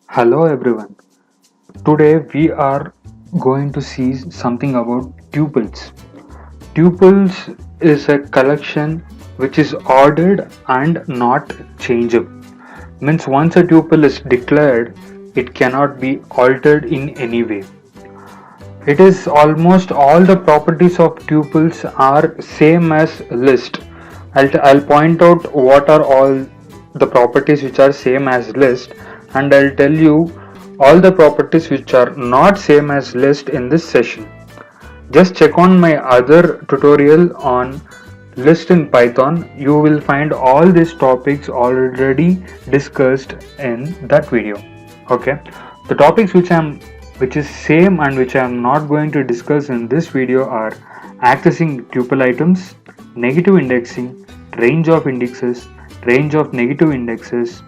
Hello everyone. Today we are going to see something about tuples. Tuples is a collection which is ordered and not changeable. Means once a tuple is declared, it cannot be altered in any way. It is almost all the properties of tuples are same as list. I'll point out what are all the properties which are same as list, and I'll tell you all the properties which are not same as list in this session. Just check on my other tutorial on list in Python. You will find all these topics already discussed in that video. Okay, the topics which is same and which I am not going to discuss in this video are accessing tuple items, negative indexing, range of negative indexes,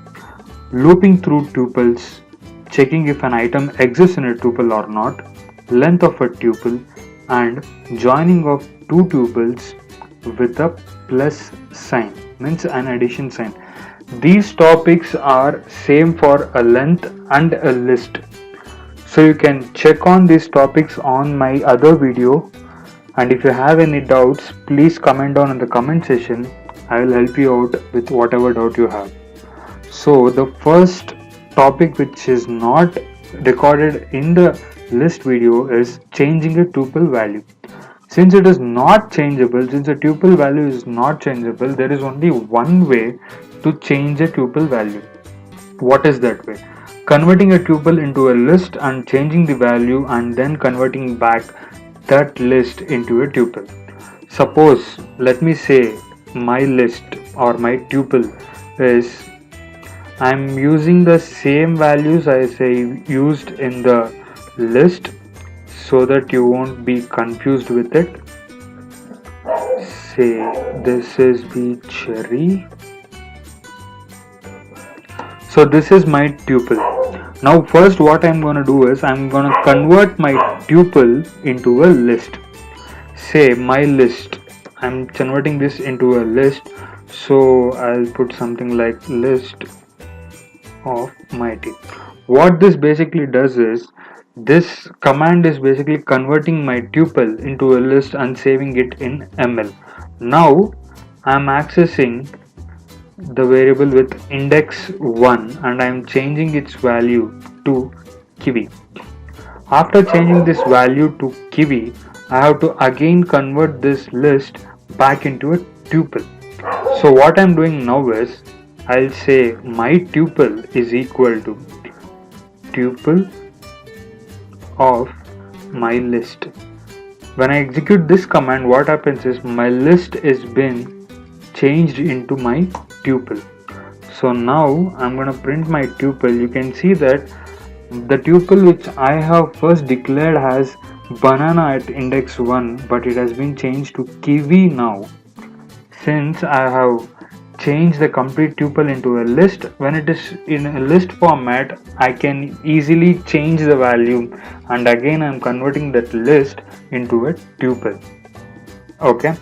looping through tuples, checking if an item exists in a tuple or not, length of a tuple, and joining of two tuples with a plus sign, means an addition sign. These topics are same for a length and a list. So you can check on these topics on my other video, and if you have any doubts, please comment down in the comment section. I will help you out with whatever doubt you have. So the first topic which is not recorded in the list video is changing a tuple value. Since it is not changeable, since a tuple value is not changeable, there is only one way to change a tuple value. What is that way? Converting a tuple into a list and changing the value and then converting back that list into a tuple. Suppose, let me say my list or my tuple is, I'm using the same values as I used in the list so that you won't be confused with it. Say this is the cherry. So this is my tuple. Now first what I'm going to do is I'm going to convert my tuple into a list. Say my list. I'm converting this into a list. So I'll put something like list of mighty. What this basically does is this command is basically converting my tuple into a list and saving it in ML. Now I'm accessing the variable with index 1 and I am changing its value to kiwi. After changing this value to kiwi, I have to again convert this list back into a tuple. So what I am doing now is I'll say my tuple is equal to tuple of my list. When I execute this command, what happens is my list is being changed into my tuple. So now I'm going to print my tuple. You can see that the tuple which I have first declared has banana at index 1, but it has been changed to kiwi now. Since I have changed the complete tuple into a list, when it is in a list format, I can easily change the value, and again I'm converting that list into a tuple. Okay.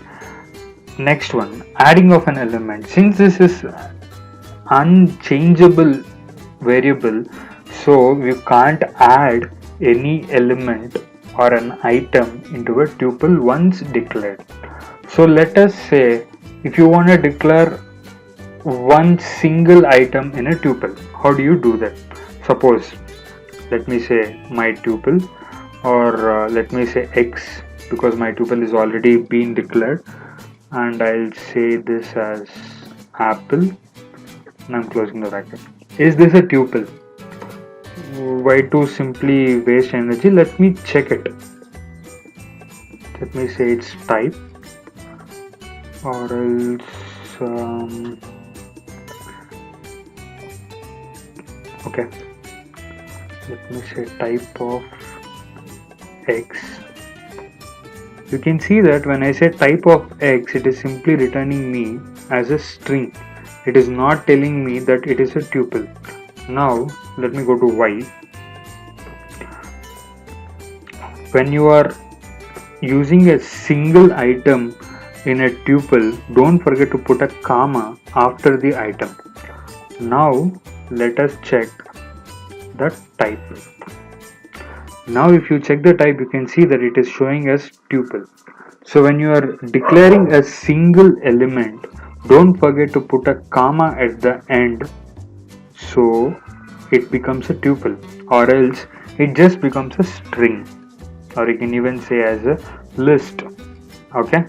Next one, adding of an element. Since this is unchangeable variable, so we can't add any element or an item into a tuple once declared. So let us say if you want to declare one single item in a tuple, how do you do that? Suppose, let me say my tuple, or let me say x, because my tuple is already been declared, and I'll say this as apple, and I'm closing the bracket. Is this a tuple? Why to simply waste energy? Let me check it. Let me say it's type, or else okay, let me say type of x. You can see that when I say type of x, it is simply returning me as a string. It is not telling me that it is a tuple. Now let me go to y. When you are using a single item in a tuple, don't forget to put a comma after the item. Now let us check the type. Now if you check the type, you can see that it is showing as tuple. So when you are declaring a single element, don't forget to put a comma at the end, so it becomes a tuple, or else it just becomes a string, or you can even say as a list. Okay,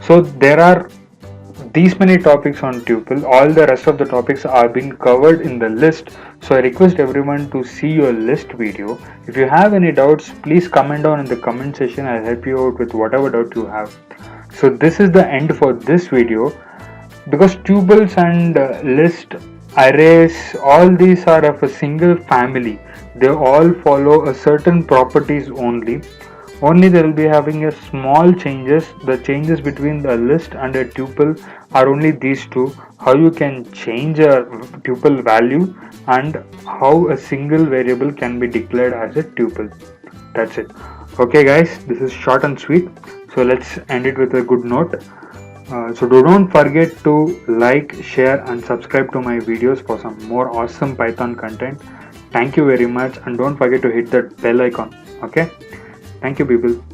so there are these many topics on tuple. All the rest of the topics are being covered in the list, so I request everyone to see your list video. If you have any doubts, please comment down in the comment section. I'll help you out with whatever doubt you have. So this is the end for this video, because tuples and list, arrays, all these are of a single family. They all follow a certain properties only. Only they will be having a small changes. The changes between the list and a tuple are only these two: how you can change a tuple value and how a single variable can be declared as a tuple. That's it. Okay guys, this is short and sweet, so let's end it with a good note. So don't forget to like, share and subscribe to my videos for some more awesome Python content. Thank you very much, and don't forget to hit that bell icon. Okay, thank you people.